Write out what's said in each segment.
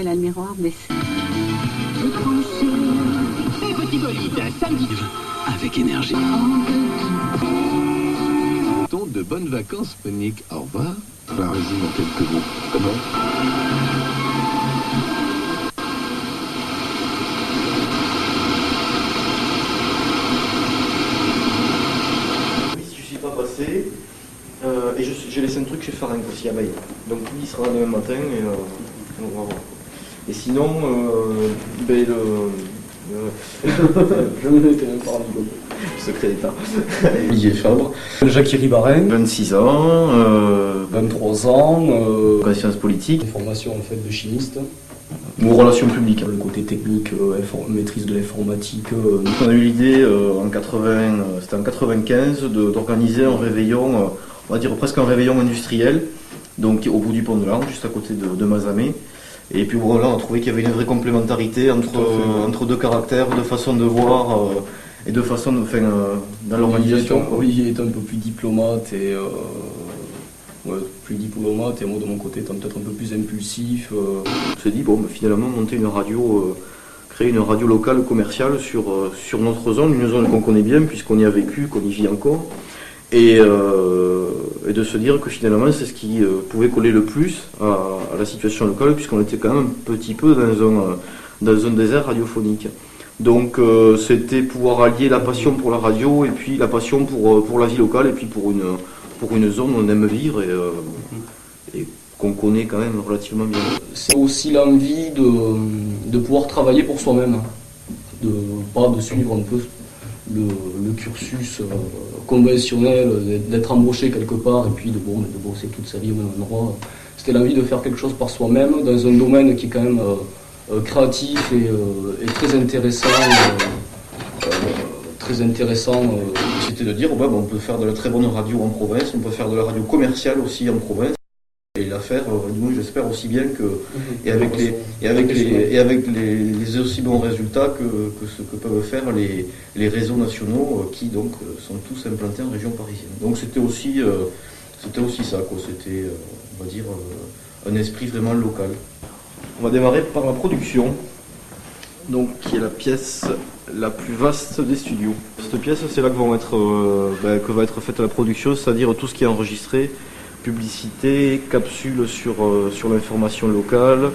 Elle a le miroir baissé. Et petit bolide, samedi. Avec énergie. De bonnes vacances, Monique. Au revoir. Enfin, résume en quelques mots. Comment? Oui, je suis pas passé. Et j'ai laissé un truc chez Farenc aussi à Bailly. Donc lui, il sera là demain matin et on va voir. Et sinon, je me mettais même pas rendu compte. Secret d'État. Olivier Fabre. Jacques Ribarin. 26 ans. 23 ans. Sciences politiques. Formation en fait de chimiste. Ou relations publiques. Le côté technique, maîtrise de l'informatique. On a eu l'idée c'était en 95, d'organiser un réveillon, on va dire presque un réveillon industriel, donc au bout du pont de l'Arche, juste à côté de Mazamet. Et puis voilà, on a trouvé qu'il y avait une vraie complémentarité entre deux caractères, deux façons de voir et deux façons dans l'organisation. Olivier est un peu plus diplomate et moi de mon côté étant peut-être un peu plus impulsif. On s'est dit finalement monter une radio, créer une radio locale commerciale sur notre zone, une zone qu'on connaît bien puisqu'on y a vécu, qu'on y vit encore. Et de se dire que finalement c'est ce qui pouvait coller le plus à la situation locale puisqu'on était quand même un petit peu dans un désert radiophonique. Donc c'était pouvoir allier la passion pour la radio et puis la passion pour la vie locale et puis pour une zone où on aime vivre et qu'on connaît quand même relativement bien. C'est aussi l'envie de pouvoir travailler pour soi-même, pas de suivre un peu le cursus conventionnel, d'être embauché quelque part et puis de bosser toute sa vie au même endroit. C'était l'envie de faire quelque chose par soi-même dans un domaine qui est quand même créatif et très intéressant. C'était de dire on peut faire de la très bonne radio en province, on peut faire de la radio commerciale aussi en province. Et la faire, du moins j'espère aussi bien et avec les aussi bons résultats que ce que peuvent faire les réseaux nationaux qui donc sont tous implantés en région parisienne. Donc c'était aussi ça, quoi. C'était on va dire un esprit vraiment local. On va démarrer par la production, donc qui est la pièce la plus vaste des studios. Cette pièce, c'est là que va être faite la production, c'est-à-dire tout ce qui est enregistré. Publicité, capsules sur l'information locale,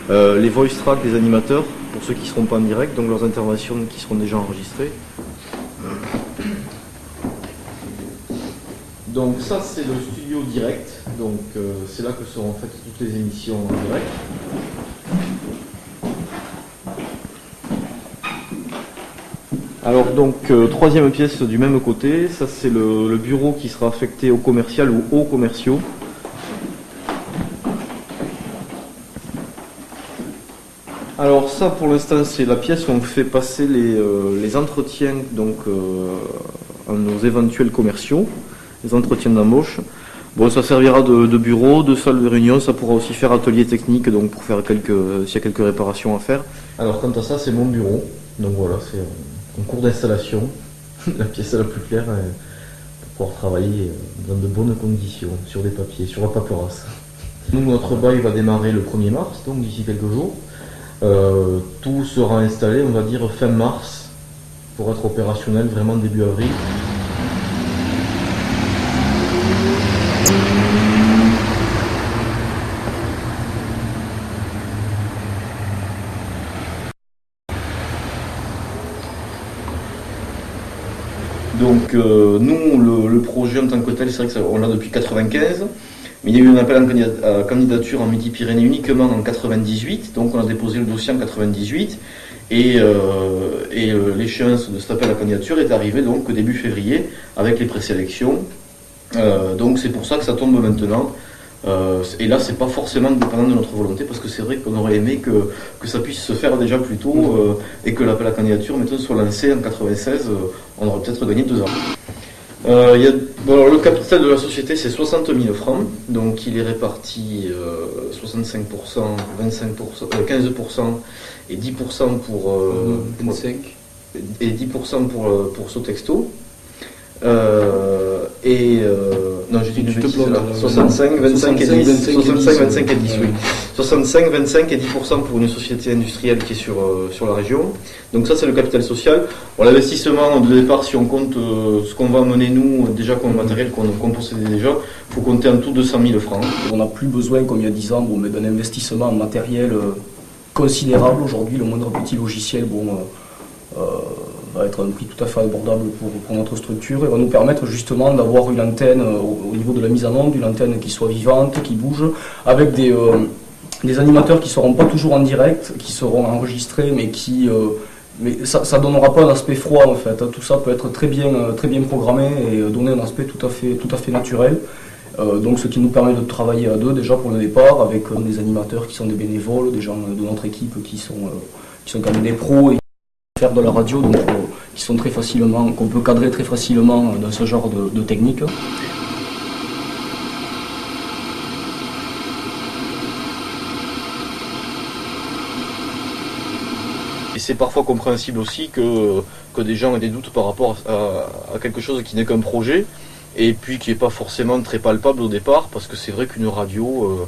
les voice tracks des animateurs, pour ceux qui ne seront pas en direct, donc leurs interventions qui seront déjà enregistrées. Donc ça c'est le studio direct, donc c'est là que seront faites toutes les émissions en direct. Alors donc troisième pièce du même côté, ça c'est le bureau qui sera affecté au commercial ou aux commerciaux. Alors ça pour l'instant c'est la pièce où on fait passer les entretiens donc à nos éventuels commerciaux, les entretiens d'embauche. Bon, ça servira de bureau, de salle de réunion, ça pourra aussi faire atelier technique donc pour faire s'il y a quelques réparations à faire. Alors quant à ça c'est mon bureau, donc voilà c'est en cours d'installation, la pièce la plus claire pour pouvoir travailler dans de bonnes conditions, sur des papiers, sur la paperasse. Nous, notre bail va démarrer le 1er mars, donc d'ici quelques jours. Tout sera installé, on va dire, fin mars, pour être opérationnel vraiment début avril. Donc nous, le projet en tant que tel, c'est vrai qu'on l'a depuis 1995, mais il y a eu un appel à candidature en Midi-Pyrénées uniquement en 1998, donc on a déposé le dossier en 1998, et l'échéance de cet appel à candidature est arrivée donc début février avec les présélections, donc c'est pour ça que ça tombe maintenant. Et là, c'est pas forcément dépendant de notre volonté, parce que c'est vrai qu'on aurait aimé que ça puisse se faire déjà plus tôt et que l'appel à candidature, mettons, soit lancé en 96, on aurait peut-être gagné 2 ans. Alors, le capital de la société, c'est 60 000 francs, donc il est réparti 65%, 25%, 15% et 10% pour 25 et 10% pour Sotexto. Non, j'ai dit une Tu te bêtise, plantes, là. là. 65, 25 et 10. 65, 25 et 10, oui. Ouais. 65, 25 et 10% pour une société industrielle qui est sur la région. Donc ça, c'est le capital social. Bon, l'investissement de départ, si on compte ce qu'on va amener nous, déjà comme matériel qu'on possédait déjà, il faut compter en tout 200 000 francs. On n'a plus besoin, comme il y a 10 ans, mais d'un investissement en matériel considérable. Aujourd'hui, le moindre petit logiciel va être un prix tout à fait abordable pour notre structure et va nous permettre justement d'avoir une antenne au niveau de la mise en onde, une antenne qui soit vivante, qui bouge, avec des animateurs qui ne seront pas toujours en direct, qui seront enregistrés, mais ça ne donnera pas un aspect froid en fait. Tout ça peut être très bien programmé et donner un aspect tout à fait naturel. Donc ce qui nous permet de travailler à deux déjà pour le départ, avec des animateurs qui sont des bénévoles, des gens de notre équipe qui sont quand même des pros et qui faire de la radio, donc qui sont très facilement, qu'on peut cadrer très facilement dans ce genre de technique. Et c'est parfois compréhensible aussi que des gens aient des doutes par rapport à quelque chose qui n'est qu'un projet, et puis qui n'est pas forcément très palpable au départ, parce que c'est vrai qu'une radio,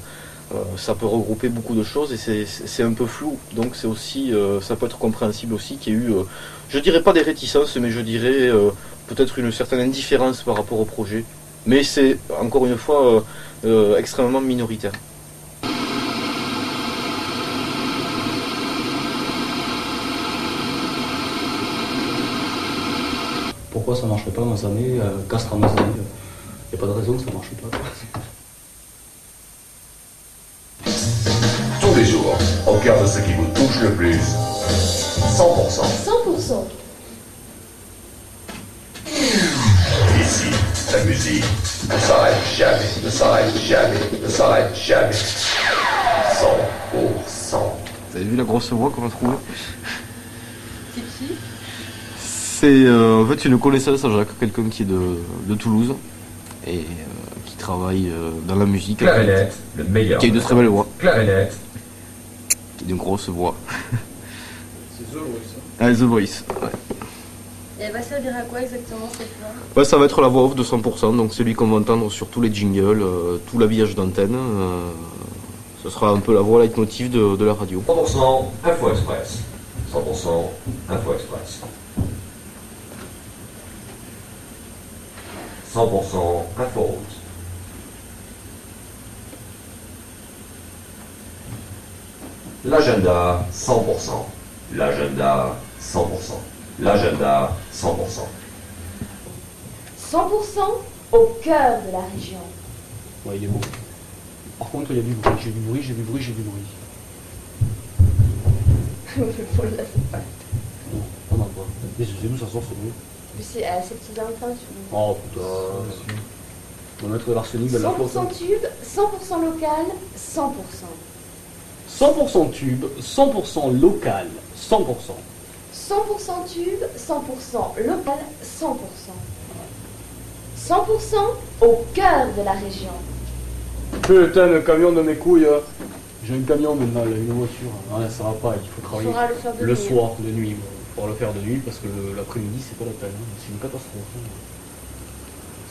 ça peut regrouper beaucoup de choses, et c'est un peu flou, donc c'est aussi, ça peut être compréhensible aussi qu'il y ait eu, je dirais pas des réticences, mais je dirais peut-être une certaine indifférence par rapport au projet. Mais c'est, encore une fois, extrêmement minoritaire. Pourquoi ça ne marcherait pas Mazamet, Castres à Mazamet, il n'y a pas de raison que ça ne marche pas. Tous les jours, au cœur de ce qui vous touche le plus, 100%. 100%. Ici, la musique ne s'arrête jamais, ne s'arrête jamais, ne s'arrête jamais. 100%. Vous avez vu la grosse voix qu'on a trouvée? C'est qui? C'est en fait une connaissance à Jacques, quelqu'un qui est de Toulouse et qui travaille dans la musique. Clarinette, le meilleur. Qui a une très belle voix, Clarinette. qui a une grosse voix. C'est The Voice. Ah, The Voice. Ouais. Et elle va servir à quoi exactement cette voix? Ouais, ça va être la voix off de 100%, donc celui qu'on va entendre sur tous les jingles, tout l'habillage d'antenne. Ce sera un peu la voix leitmotiv de la radio. 100% Info Express. 100% Info Express. 100% Info Route. L'agenda 100%. L'agenda 100%. L'agenda 100%. 100% au cœur de la région. Ouais, il est beau. Par contre, il y a du bruit, j'ai du bruit, j'ai du bruit, j'ai du bruit. On l'a fait pas. Non, on n'a pas. Mais c'est d'où ça sort ce bruit? Mais c'est à ces petits enfants sur Oh putain. On va mettre de l'arsenic de la flotte. 100% tube, 100% local, 100%. 100% tube, 100% local, 100%. 100% tube, 100% local, 100%. 100% au cœur de la région. Putain, le camion de mes couilles. J'ai un camion maintenant, là, une voiture. Ouais, ça va pas, il faut Il travailler faudra le faire de le nuit. soir, de nuit. Il faudra le faire de nuit parce que l'après-midi, c'est pas la peine. C'est une catastrophe.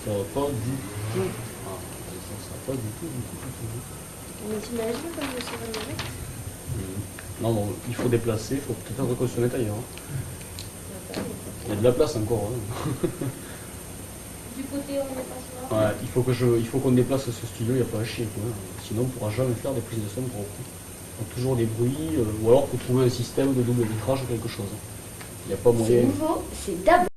Ça va pas du tout. Ah, ça va pas du tout. Mais t'imagines comme je serais direct? Non, non, il faut déplacer, il faut peut-être reconstruire ailleurs. Il y a de la place encore. Du côté où on est pas souvent. Ouais, il faut qu'on déplace ce studio, il n'y a pas à chier. Quoi. Sinon, on ne pourra jamais faire des prises de son propres. Donc, toujours des bruits, ou alors il faut trouver un système de double vitrage ou quelque chose. Il n'y a pas C'est moyen. nouveau, c'est d'abord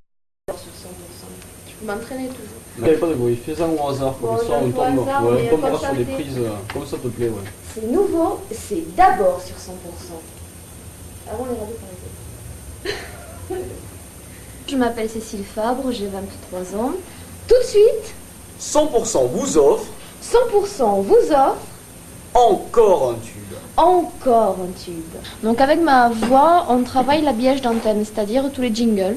sur 100%. Tu peux m'entraîner toujours. Il n'y a pas de bruit, fais-en au hasard, comme Bon, ça on au tombe. hasard, Ouais, mais on tombera comme sur ça, des t'es- prises, comme ça te plaît, ouais. C'est nouveau, c'est d'abord sur 100%. Avant les radios parisiennes. Je m'appelle Cécile Fabre, j'ai 23 ans. Tout de suite, 100% vous offre 100% vous offre encore un tube. encore un tube. Donc avec ma voix, on travaille l'habillage d'antenne, c'est-à-dire tous les jingles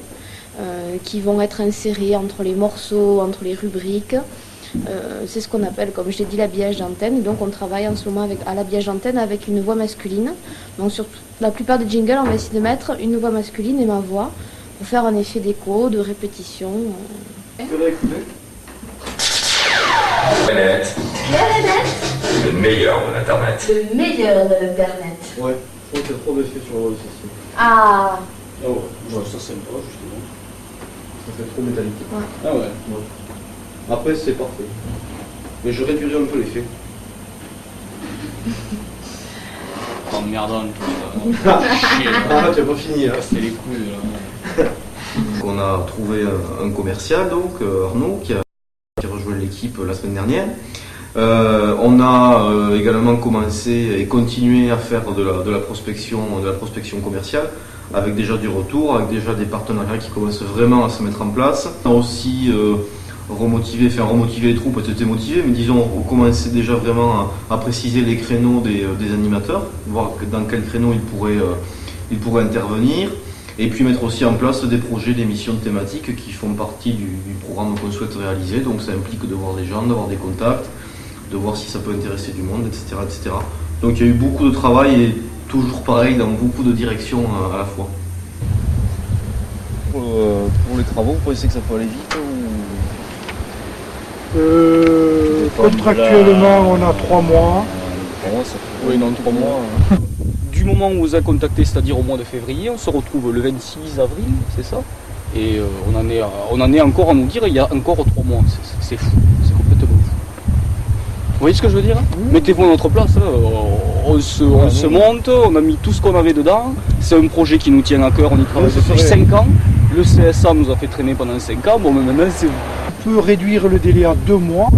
qui vont être insérés entre les morceaux, entre les rubriques. C'est ce qu'on appelle, comme je l'ai dit, l'habillage d'antenne. Donc on travaille en ce moment à l'habillage d'antenne avec une voix masculine. Donc sur la plupart des jingles, on va essayer de mettre une voix masculine et ma voix pour faire un effet d'écho, de répétition. Planète, le meilleur de l'Internet. Le meilleur de l'Internet. Ouais, je crois qu'il y a trop d'effets sur le système. Ah, Ah ouais, ça c'est pas justement. Ça fait trop métallique. Ah ouais. Ouais. Après, c'est parfait. Mais je réduirai un peu l'effet. Emmerdant tout ça. Ah, tu as pas fini, hein. C'est les couilles là. On a trouvé un commercial, donc Arnaud, qui a rejoint l'équipe la semaine dernière. On a également commencé et continué à faire de la prospection commerciale, avec déjà du retour, avec déjà des partenariats qui commencent vraiment à se mettre en place. On a aussi remotiver les troupes, elles étaient motivées, mais disons, on commençait déjà vraiment à préciser les créneaux des animateurs, voir dans quel créneau ils pourraient intervenir, et puis mettre aussi en place des projets d'émissions thématiques qui font partie du programme qu'on souhaite réaliser. Donc ça implique de voir des gens, d'avoir des contacts, de voir si ça peut intéresser du monde, etc., etc. Donc il y a eu beaucoup de travail et toujours pareil dans beaucoup de directions à la fois. Pour les travaux, vous pensez que ça peut aller vite Contractuellement, on a 3 mois. Oui, non, 3 mois. Du moment où on vous a contacté, c'est-à-dire au mois de février, on se retrouve le 26 avril, c'est ça. Et on en est encore à nous dire, il y a encore 3 mois. C'est fou, c'est complètement fou. Vous voyez ce que je veux dire? Mettez-vous à notre place, on se monte, on a mis tout ce qu'on avait dedans. C'est un projet qui nous tient à cœur, on y travaille depuis 5 ans. Le CSA nous a fait traîner pendant 5 ans, bon mais maintenant c'est... On peut réduire le délai à 2 mois.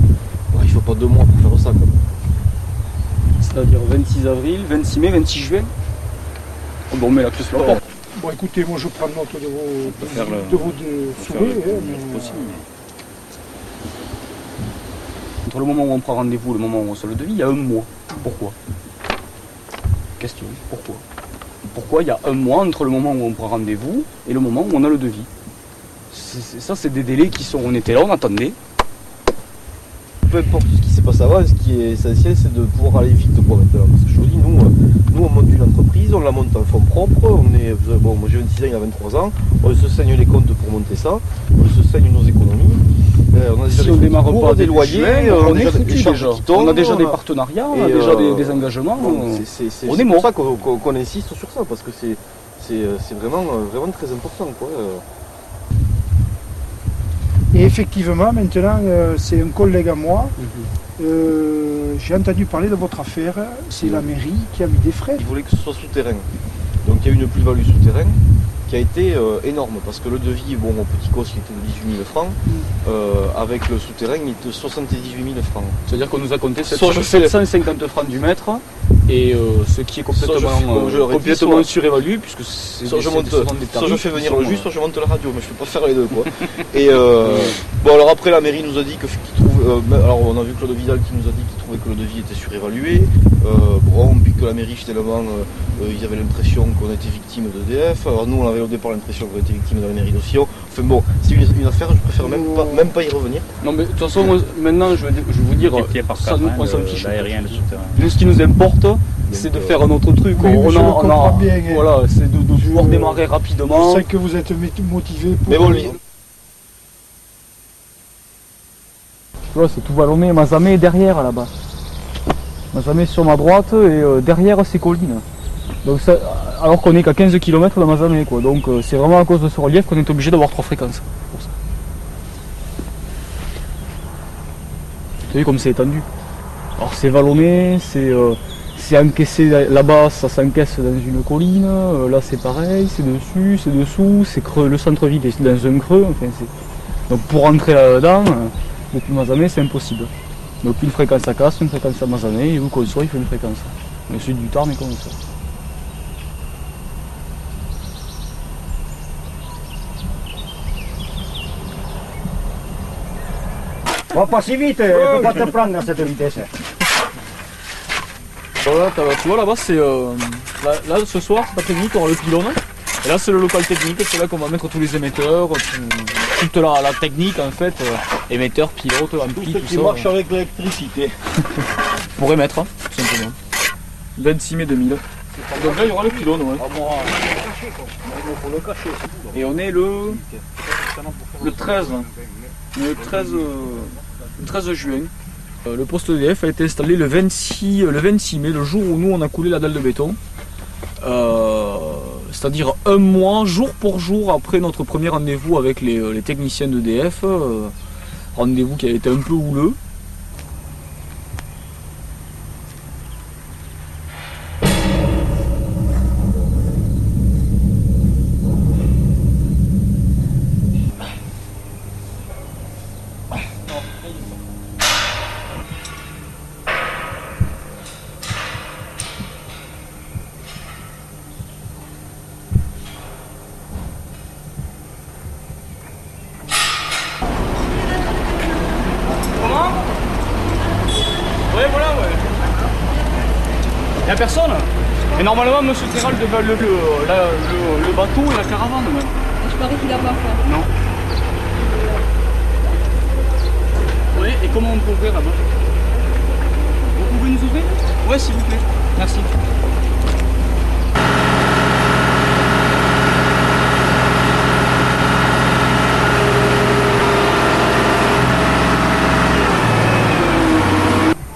Ouais, il ne faut pas 2 mois pour faire ça. C'est-à-dire 26 avril, 26 mai, 26 juin. Bon, on met la clé sur la porte. Bon, écoutez, moi je prends note de vos souhaits. Entre le moment où on prend rendez-vous et le moment où on reçoit le devis, il y a 1 mois. Pourquoi? Question, pourquoi? Pourquoi il y a 1 mois entre le moment où on prend rendez-vous et le moment où on a le devis? Ça, c'est des délais qui sont... On était là, on attendait. Peu importe ce qui s'est passé avant, ce qui est essentiel, c'est de pouvoir aller vite quoi, maintenant. Parce que je vous dis, nous on monte une entreprise, on la monte en fonds propres, bon, moi j'ai 26 ans, il a 23 ans, on se saigne les comptes pour monter ça, on se saigne nos économies. On a déjà si on démarre pas des loyers, on est foutu déjà. On a déjà des partenariats, on a déjà des engagements. C'est pour ça qu'on insiste sur ça, parce que c'est vraiment très important quoi. Et effectivement, maintenant, c'est un collègue à moi. J'ai entendu parler de votre affaire. C'est la mairie qui a mis des frais. Ils voulaient que ce soit souterrain. Donc il y a eu une plus-value souterrain qui a été énorme. Parce que le devis, bon, au petit cost, il était de 18 000 francs. Avec le souterrain, il était de 78 000 francs. C'est-à-dire qu'on nous a compté 750 francs du mètre. Et ce qui est complètement surévalué, puisque c'est soit je fais venir le juge, soit je monte la radio, mais je ne peux pas faire les deux quoi. Et bon alors après la mairie nous a dit alors on a vu Claude Vidal qui nous a dit qu'il trouvait que le devis était surévalué. Bon, puis que la mairie finalement ils avaient l'impression qu'on était victime d'EDF. Alors nous on avait au départ l'impression qu'on était victime de la mairie d'Ossillon. Enfin bon, c'est une affaire, je préfère même pas y revenir. Non mais de toute façon maintenant je vais vous dire, ça nous on s'en fiche. Nous ce qui nous importe, c'est de faire un autre truc. Oui, voilà, c'est de pouvoir démarrer rapidement. Je sais que vous êtes motivé pour... Mais bon, Là, c'est tout vallonné. Mazamet est derrière là-bas. Mazamet sur ma droite et derrière c'est collines. Donc ça, alors qu'on est qu'à 15 km de Mazamet quoi. Donc c'est vraiment à cause de ce relief qu'on est obligé d'avoir 3 fréquences. Pour ça. Vous voyez comme c'est étendu. Alors c'est vallonné, c'est encaissé là-bas, ça s'encaisse dans une colline, là c'est pareil, c'est dessus, c'est dessous, c'est creux, le centre-ville est dans un creux, enfin donc pour rentrer là-dedans, depuis Mazamet c'est impossible. Donc une fréquence à Castres, une fréquence à Mazamet, et où qu'on soit il faut une fréquence. Le sud du Tarn est comme ça. On va pas si vite, on peut pas te prendre à cette vitesse. Voilà, tu vois là-bas c'est là ce soir, cet après-midi tu auras le pylône et là c'est le local technique, c'est là qu'on va mettre tous les émetteurs, toute la technique en fait, émetteurs, pilotes, amplis, tout ça. Qui marche avec l'électricité. Pour émettre, hein, tout simplement. 26 mai 2000. Donc là il y aura le pylône, ouais. Et on est le 13. le 13 juin. Le poste EDF a été installé le 26 mai, le jour où nous on a coulé la dalle de béton. C'est-à-dire un mois, jour pour jour, après notre premier rendez-vous avec les techniciens d'EDF. Rendez-vous qui a été un peu houleux. Il n'y a personne. Et normalement, M. Terral devait le bateau et la caravane. Même. Je parie qu'il n'a pas fait. Non. Oui, et comment on peut ouvrir là-bas? Vous pouvez nous ouvrir? Oui, s'il vous plaît. Merci.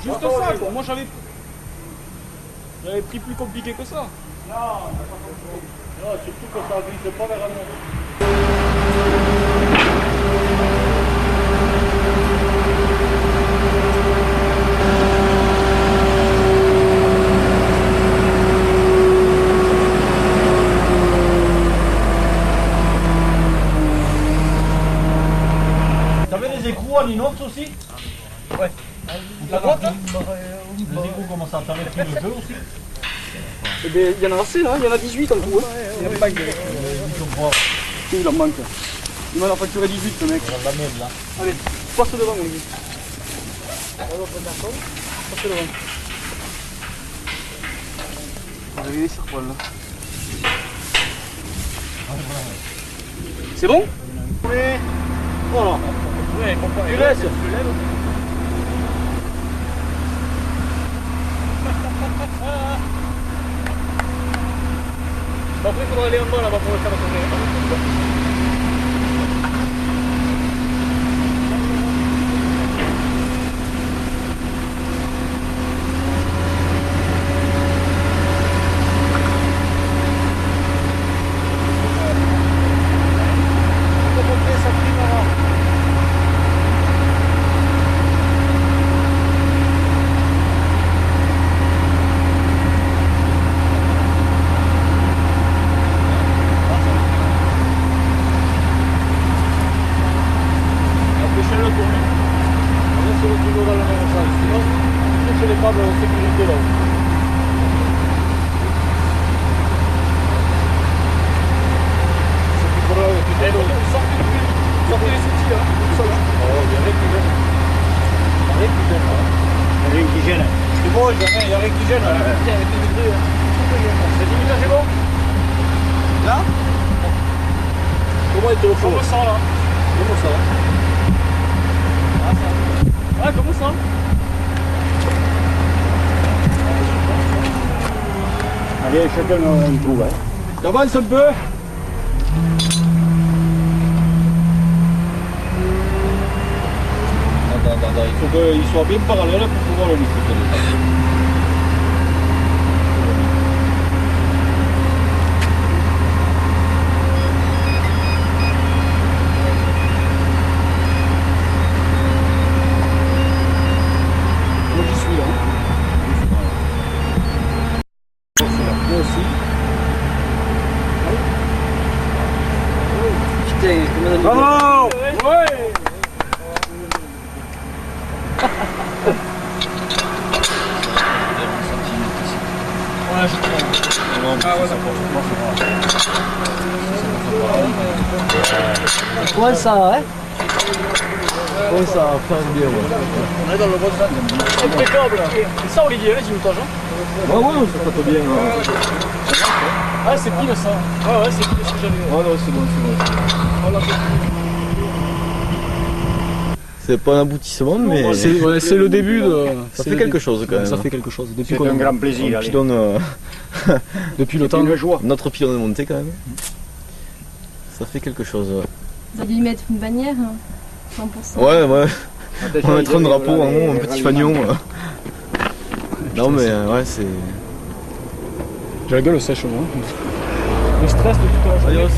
Juste ça, quoi. Moi j'avais pris plus compliqué que ça. Non, surtout que ça glisse pas vers la mer. T'avais des écrous en inox aussi? Ouais. La boîte? Les écrous, comment ça? T'avais pris le jeu aussi? Eh bien, il y en a assez là, il y en a 18 en tout. Il y a pas que... Il en manque. Il m'en a facturé 18 ce mec. La même là. Allez, passe devant mon gars. Passe devant. On va les serpents là. C'est bon? Oui. Voilà. Tu laisses. Après il faudra aller en bas là-bas pour le faire tourner. Comment ça là? Comment ça? Ah, comment ça? Allez, chacun un trou, hein. T'avances un peu. Attends, il faut qu'il soit bien parallèle pour pouvoir le lutter. Bravo! Ouais! Ouais, ça, hein? Ouais, ça va faire bien, ouais. On est dans le bon sens. Impeccable! C'est ça, Olivier, les imitages, hein? Ouais, ouais, ça fait bien. Ah, c'est pile ça. Ouais, ouais, c'est pile ce que j'avais. Ouais, non, c'est bon, c'est bon. C'est pas un aboutissement, mais c'est le début de. Ça fait quelque chose quand même. Ça fait quelque chose. C'est un grand plaisir. Depuis le temps, notre pilon est monté quand même. Ça fait quelque chose. Ouais. Vous allez lui mettre une bannière hein. Ouais, ouais. On va mettre un drapeau en haut, un petit fanion. Non mais ouais, c'est... J'ai la gueule sèche, moi. Le stress de toute la journée.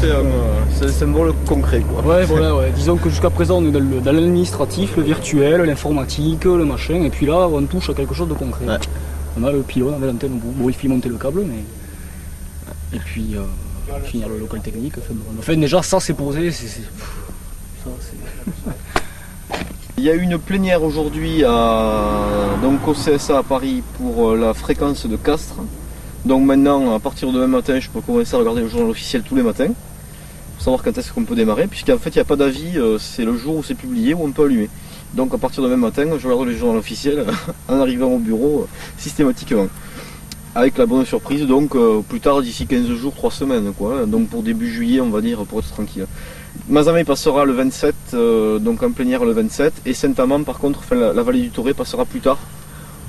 C'est un symbole concret, quoi. Ouais, voilà, ouais. Disons que jusqu'à présent, on est dans l'administratif, le virtuel, l'informatique, le machin, et puis là, on touche à quelque chose de concret. Ouais. On a le pylône avec l'antenne au bout. Bon, il faut monter le câble, mais... Et puis, finir le local technique. Enfin, déjà, ça, c'est posé, Ça, c'est... Il y a eu une plénière aujourd'hui donc au CSA à Paris pour la fréquence de Castres. Donc maintenant, à partir de demain matin, je peux commencer à regarder le journal officiel tous les matins pour savoir quand est-ce qu'on peut démarrer, puisqu'en fait il n'y a pas d'avis, c'est le jour où c'est publié où on peut allumer. Donc à partir de demain matin, je regarde le journal officiel en arrivant au bureau systématiquement. Avec la bonne surprise, donc plus tard d'ici 15 jours, 3 semaines, quoi. Donc pour début juillet, on va dire, pour être tranquille. Mazamet passera le 27, donc en plénière le 27, et Saint-Amand par contre, la vallée du Toré passera plus tard.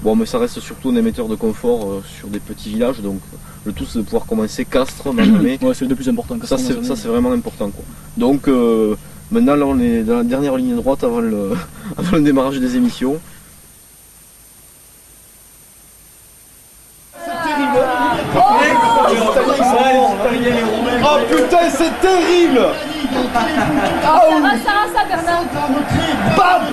Bon, mais ça reste surtout un émetteur de confort sur des petits villages, donc le tout c'est de pouvoir commencer Castres, Mazamet. Ouais, c'est le plus important. Ça c'est vraiment important, quoi. Donc maintenant là on est dans la dernière ligne droite avant le démarrage des émissions. Oh putain, c'est terrible! Ah oui! Ça, Bernard! Bam!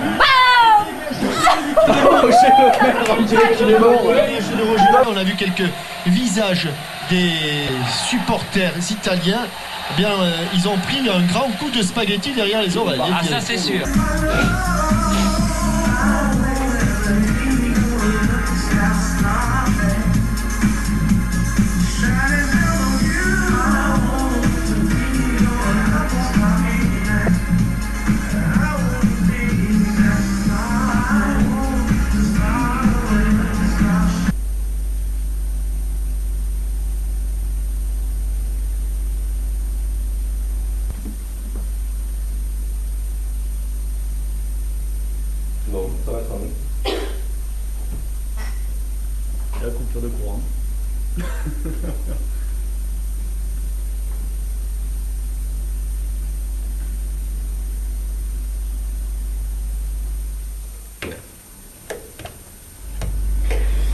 On a vu quelques visages des supporters italiens. Eh bien, ils ont pris un grand coup de spaghetti derrière les oreilles. Ah, ça c'est sûr. Bon, ça va être un... La coupure de courant.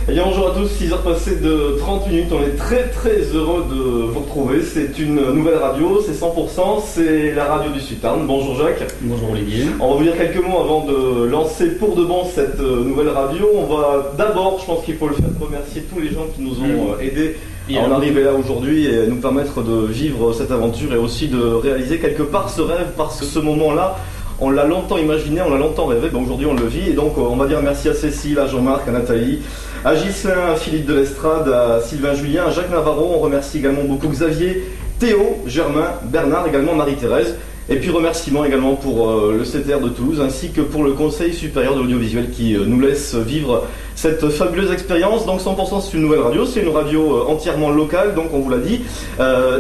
Eh bien bonjour à tous, 6h passées de 30 minutes, on est très heureux de vous retrouver. C'est une nouvelle radio, c'est 100%, c'est la radio du Sud-Tarn. Bonjour Jacques. Bonjour Olivier. On va vous dire quelques mots avant de lancer pour de bon cette nouvelle radio. On va d'abord, je pense qu'il faut le faire, remercier tous les gens qui nous ont aidés à en arriver là aujourd'hui et nous permettre de vivre cette aventure et aussi de réaliser quelque part ce rêve, parce que ce moment-là, on l'a longtemps imaginé, on l'a longtemps rêvé, ben aujourd'hui on le vit, et donc on va dire merci à Cécile, à Jean-Marc, à Nathalie, à Ghislain, à Philippe Delestrade, à Sylvain Julien, à Jacques Navarro. On remercie également beaucoup Xavier, Théo, Germain, Bernard, également Marie-Thérèse. Et puis remerciements également pour le CTR de Toulouse ainsi que pour le Conseil supérieur de l'audiovisuel qui nous laisse vivre cette fabuleuse expérience. Donc 100% c'est une nouvelle radio, c'est une radio entièrement locale, donc on vous l'a dit,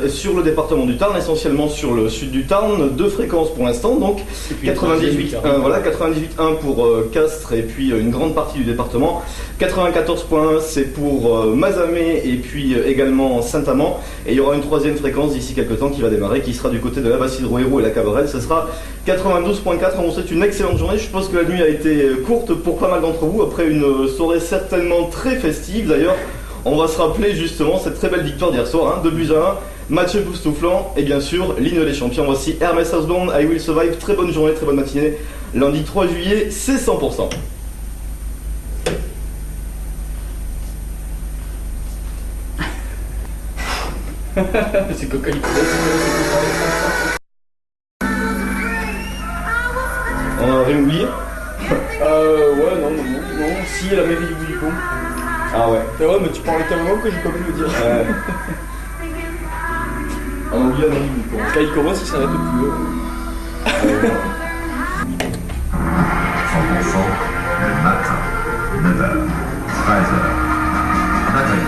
sur le département du Tarn, essentiellement sur le sud du Tarn, 2 fréquences pour l'instant, donc 98.1 voilà, 98.1 pour Castres et puis une grande partie du département, 94.1 c'est pour Mazamet et puis également Saint-Amand, et il y aura une 3e fréquence d'ici quelques temps qui va démarrer, qui sera du côté de la Bastide-Rohéroux et la Cabarel, ce sera 92.4. On vous souhaite une excellente journée. Je suppose que la nuit a été courte pour pas mal d'entre vous, après une soirée certainement très festive. D'ailleurs, on va se rappeler justement cette très belle victoire d'hier soir, 2-1, match époustouflant, et bien sûr, l'hymne des champions. Voici Hermès Housebound, I Will Survive. Très bonne journée, très bonne matinée. Lundi 3 juillet, c'est 100%. C'est cocaïne. On a rien oublié? Ouais, non. Si, la mairie du bout du pont. Ah ouais. Ouais, mais tu parlais tellement que j'ai pas pu le dire. On a oublié la mairie du pont. Quand il commence, il s'arrête plus. 100% le matin, 9h, 13h, matin.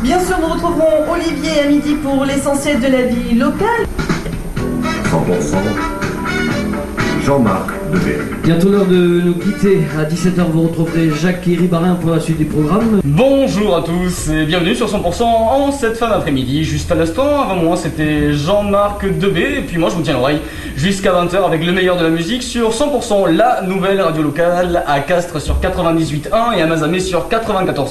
Bien sûr, nous retrouverons Olivier à midi pour l'essentiel de la vie locale. 100%, Jean-Marc Bientôt l'heure de nous quitter. À 17h, vous retrouverez Jacques Ribarin pour la suite du programme. Bonjour à tous et bienvenue sur 100% en cette fin d'après-midi. Juste à l'instant, avant moi, c'était Jean-Marc Debé. Et puis moi, je vous tiens l'oreille jusqu'à 20h avec le meilleur de la musique sur 100%, la nouvelle radio locale à Castres sur 98.1 et à Mazamet sur 94.1.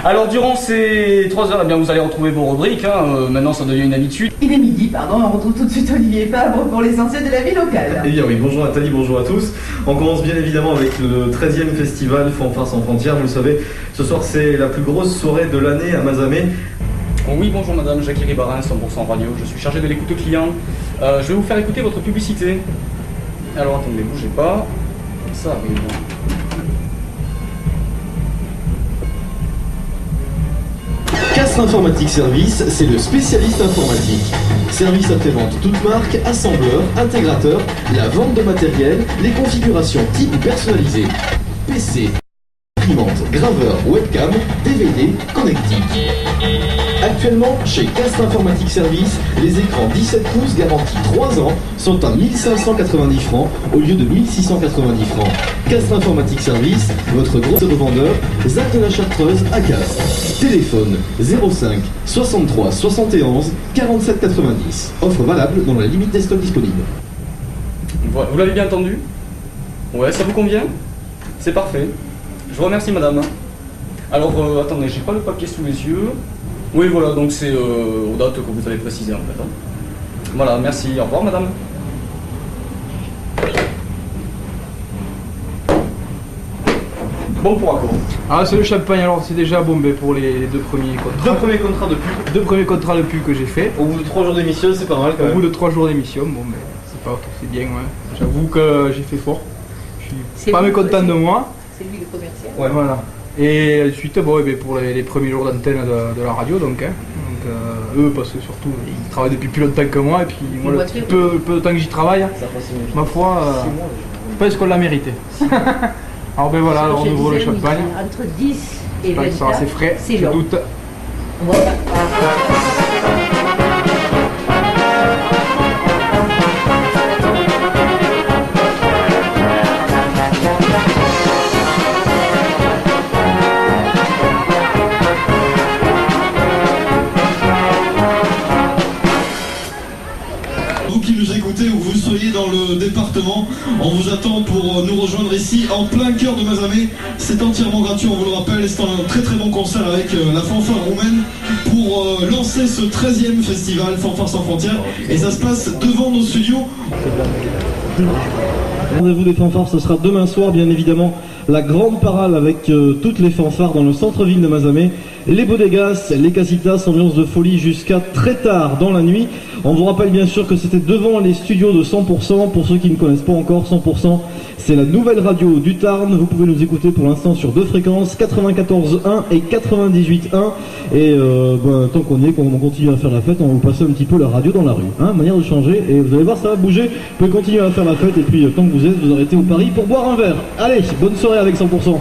Alors, durant ces 3 heures, eh bien, vous allez retrouver vos rubriques. Maintenant, ça devient une habitude. Il est midi, pardon, on retrouve tout de suite Olivier Fabre pour l'essentiel de la vie locale. Eh bien oui, bonjour Nathalie, bonjour à tous. On commence bien évidemment avec le 13e festival Fanfare sans frontières. Vous le savez, ce soir c'est la plus grosse soirée de l'année à Mazamet. Oui, bonjour madame, Jacques Ribarin, 100% radio. Je suis chargé de l'écoute client. Je vais vous faire écouter votre publicité. Alors attendez, bougez pas. Ça arrive. Castres Informatique Service, c'est le spécialiste informatique. Service après-vente toute marque, assembleur, intégrateur, la vente de matériel, les configurations type personnalisées. PC, imprimante, graveur, webcam, DVD, connectique. Actuellement, chez Castres Informatique Service, les écrans 17 pouces garantis 3 ans sont à 1590 francs au lieu de 1690 francs. Castres Informatique Service, votre gros revendeur, Zac de la Chartreuse à Castres. Téléphone 05 63 71 47 90. Offre valable dans la limite des stocks disponibles. Vous l'avez bien entendu? Ouais, ça vous convient? C'est parfait. Je vous remercie madame. Alors, attendez, j'ai pas le papier sous les yeux. Oui, voilà, donc c'est aux dates que vous avez précisées en fait. Voilà, merci. Au revoir madame. Bon pour accord. Ah, c'est le champagne, alors c'est déjà bombé pour les 2 premiers contrats. 2 premiers contrats de pub. 2 premiers contrats de pub que j'ai fait. Au bout de 3 jours d'émission, c'est pas mal quand même. Au bout de 3 jours d'émission, bon, mais c'est bien, ouais. J'avoue que j'ai fait fort. Je suis pas mécontent de moi. C'est lui le commercial. Ouais, voilà. Et ensuite, bon, pour les premiers jours d'antenne de la radio, donc, eux, parce que surtout, ils travaillent depuis plus longtemps que moi, et puis moi, le peu de temps que j'y travaille, ma foi, je pense qu'on l'a mérité. Alors ben voilà, on ouvre le champagne. Entre 10 et 20 ça c'est frais, je doute. Voilà. Vous qui nous écoutez ou vous soyez dans le département, on vous attend pour nous rejoindre ici en plein cœur de Mazamet. C'est entièrement gratuit, on vous le rappelle, et c'est un très très bon concert avec la fanfare roumaine pour lancer ce 13e festival Fanfare sans frontières, et ça se passe devant nos studios. Rendez-vous des fanfares, ce sera demain soir, bien évidemment, la grande parade avec toutes les fanfares dans le centre-ville de Mazamet. Les bodegas, les casitas, ambiance de folie jusqu'à très tard dans la nuit. On vous rappelle bien sûr que c'était devant les studios de 100%. Pour ceux qui ne connaissent pas encore, 100%, c'est la nouvelle radio du Tarn. Vous pouvez nous écouter pour l'instant sur 2 fréquences, 94.1 et 98.1. Et tant qu'on y est, qu'on continue à faire la fête, on va vous passer un petit peu la radio dans la rue. Manière de changer, et vous allez voir, ça va bouger. Vous pouvez continuer à faire la fête, et puis tant que vous êtes, vous arrêtez au Paris pour boire un verre. Allez, bonne soirée avec 100%.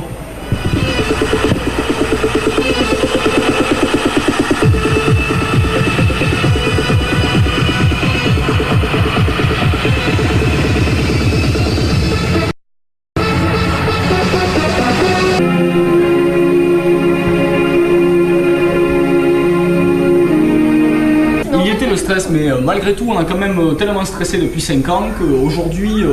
Mais malgré tout, on a quand même tellement stressé depuis 5 ans qu'aujourd'hui,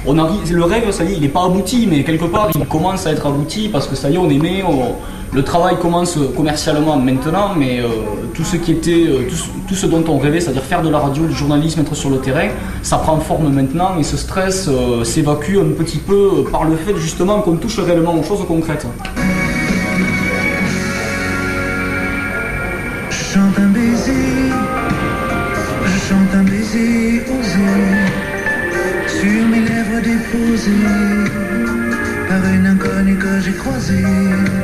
on arrive. Le rêve, ça y est, il n'est pas abouti, mais quelque part, il commence à être abouti parce que ça y est, on est né. Le travail commence commercialement maintenant, mais tout ce qui était, tout ce dont on rêvait, c'est-à-dire faire de la radio, du journalisme, être sur le terrain, ça prend forme maintenant et ce stress s'évacue un petit peu par le fait justement qu'on touche réellement aux choses concrètes. Je chante un baiser. Je chante un baiser osé sur mes lèvres déposées par une inconnue que j'ai croisée.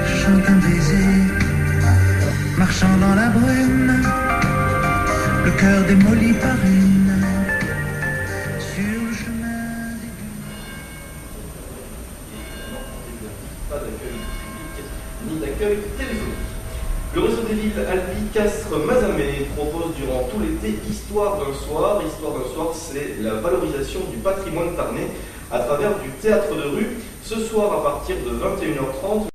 Je chante un baiser marchant dans la brume, le cœur démoli par une sur le chemin des Pas d'accueil public ni d'accueil téléphonique. Le réseau des villes Albi, Castres, Mazamet propose durant tout l'été Histoire d'un soir. Histoire d'un soir, c'est la valorisation du patrimoine tarnais à travers du théâtre de rue. Ce soir, à partir de 21h30,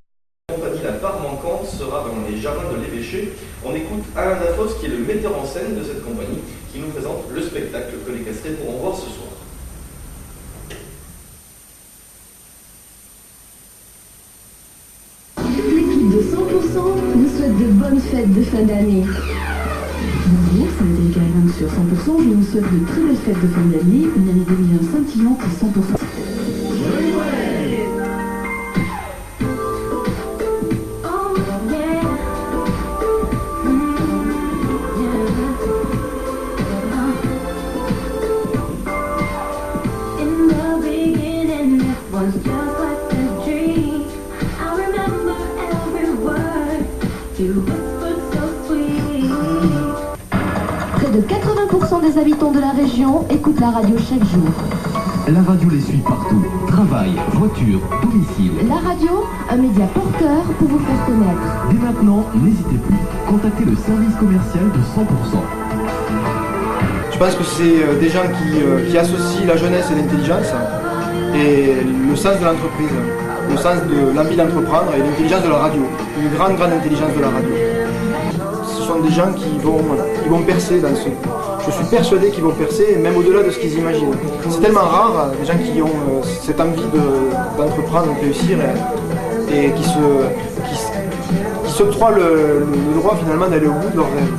la compagnie La Part Manquante sera dans les jardins de l'Évêché. On écoute Alain Dafos, qui est le metteur en scène de cette compagnie, qui nous présente le spectacle que les Castrés pourront voir ce soir. L'équipe de 100% vous souhaite de bonnes fêtes de fin d'année. Bonjour, c'est Adrien Carrin sur 100%. Je vous souhaite de très belles fêtes de fin d'année, une année 2020 scintillante et 100%. Près de 80% des habitants de la région écoutent la radio chaque jour. La radio les suit partout. Travail, voiture, domicile. La radio, un média porteur pour vous faire connaître. Dès maintenant, n'hésitez plus. Contactez le service commercial de 100%. Je pense que c'est des gens qui associent la jeunesse et l'intelligence et le sens de l'entreprise, le sens de l'envie d'entreprendre et l'intelligence de la radio, une grande intelligence de la radio. Ce sont des gens qui vont percer dans ce... Je suis persuadé qu'ils vont percer, même au-delà de ce qu'ils imaginent. C'est tellement rare, des gens qui ont cette envie d'entreprendre, de réussir et qui s'octroient le droit finalement d'aller au bout de leurs rêves.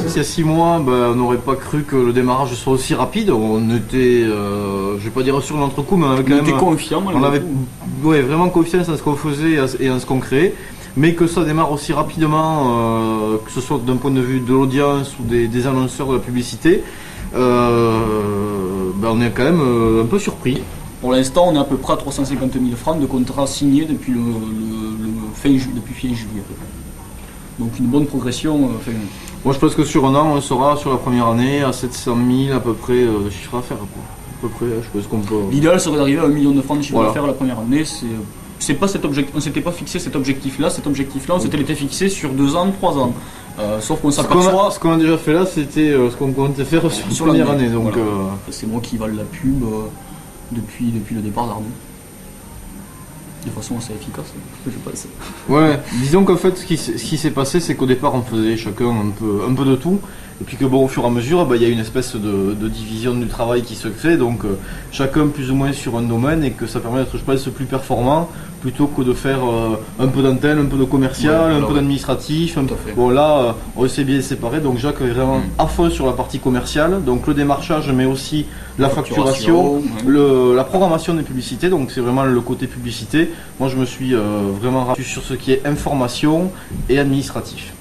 Il y a 6 mois, on n'aurait pas cru que le démarrage soit aussi rapide. On était, je vais pas dire sur notre coup, mais on avait quand même confiant. On avait vraiment confiance en ce qu'on faisait et en ce qu'on créait. Mais que ça démarre aussi rapidement, que ce soit d'un point de vue de l'audience ou des annonceurs de la publicité, on est quand même un peu surpris. Pour l'instant, on est à peu près à 350 000 francs de contrats signés depuis depuis fin juillet. Donc une bonne progression. Moi je pense que sur un an, on sera sur la première année à 700 000 à peu près de chiffre d'affaires. À peu près, je pense qu'on peut... L'idéal serait d'arriver à 1 million de francs de chiffre d'affaires la première année. C'est pas cet objectif, on s'était pas fixé cet objectif-là, on s'était fixé sur 2 ans, 3 ans. Sauf qu'on s'aperçoit... Ce qu'on a déjà fait là, c'était ce qu'on comptait faire sur la première année. Donc, voilà. C'est moi qui vale la pub depuis le départ d'Arnaud. De façon assez efficace, je pense. Ouais, disons qu'en fait, ce qui s'est passé, c'est qu'au départ, on faisait chacun un peu de tout. Et puis que au fur et à mesure, il y a une espèce de division du travail qui se crée, donc chacun plus ou moins sur un domaine, et que ça permet d'être, je pense, plus performant, plutôt que de faire un peu d'antenne, un peu de commercial, un peu d'administratif. Bon là, on s'est bien séparés, donc Jacques est vraiment à fond sur la partie commerciale, donc le démarchage, mais aussi la facturation, la programmation des publicités, donc c'est vraiment le côté publicité. Moi je me suis vraiment rappelé sur ce qui est information et administratif.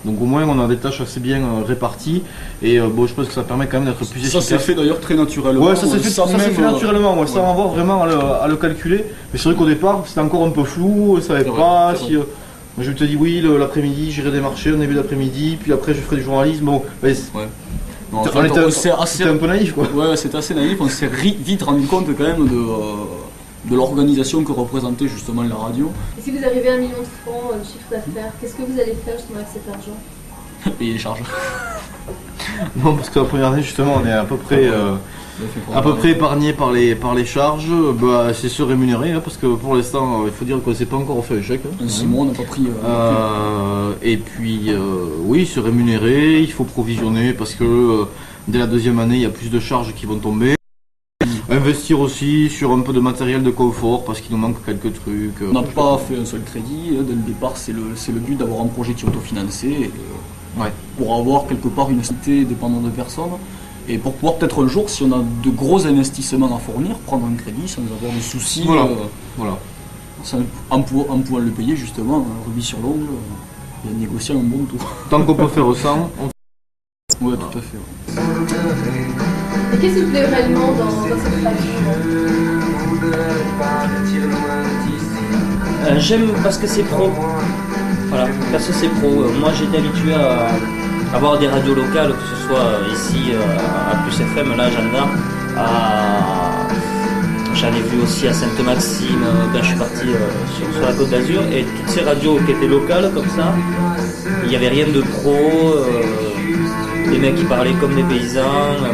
Donc au moins on a des tâches assez bien réparties et je pense que ça permet quand même d'être plus efficace. Ça s'est fait d'ailleurs très naturellement. Ouais, ça s'est fait naturellement, sans avoir vraiment à le calculer. Mais c'est vrai qu'au départ c'était encore un peu flou, on ne savait pas si... je te dis oui, l'après-midi j'irai démarcher, au début d'après-midi, puis après je ferai du journalisme. Bon, c'était un peu naïf quoi. Ouais, c'était assez naïf, on s'est vite rendu compte quand même de l'organisation que représentait justement la radio. Et si vous arrivez à 1 million de francs de chiffre d'affaires, qu'est-ce que vous allez faire justement avec cet argent? Payer les charges. Non, parce que la première année justement on est à peu près épargné par les charges. C'est se rémunérer parce que pour l'instant il faut dire qu'on ne s'est pas encore fait un chèque. 6 mois on n'a pas pris. Et puis oui, se rémunérer, il faut provisionner parce que dès la deuxième année il y a plus de charges qui vont tomber. Investir aussi sur un peu de matériel de confort parce qu'il nous manque quelques trucs. On n'a pas fait un seul crédit. Dès le départ, c'est le but d'avoir un projet qui est autofinancé pour avoir quelque part une cité dépendant de personnes. Et pour pouvoir peut-être un jour, si on a de gros investissements à fournir, prendre un crédit sans avoir de soucis. En pouvant le payer justement, rubis sur l'ongle, et négocier un bon tour. Tant qu'on peut faire ça, Oui, tout à fait. Et qu'est-ce qui vous plaît réellement dans cette radio? J'aime parce que c'est pro. Voilà, parce que c'est pro. Moi j'étais habitué à avoir des radios locales, que ce soit ici à Plus FM, là à Jeanne d'Arc, J'en ai vu aussi à Sainte-Maxime, quand je suis parti sur la Côte d'Azur, et toutes ces radios qui étaient locales comme ça, il n'y avait rien de pro, les mecs qui parlaient comme des paysans.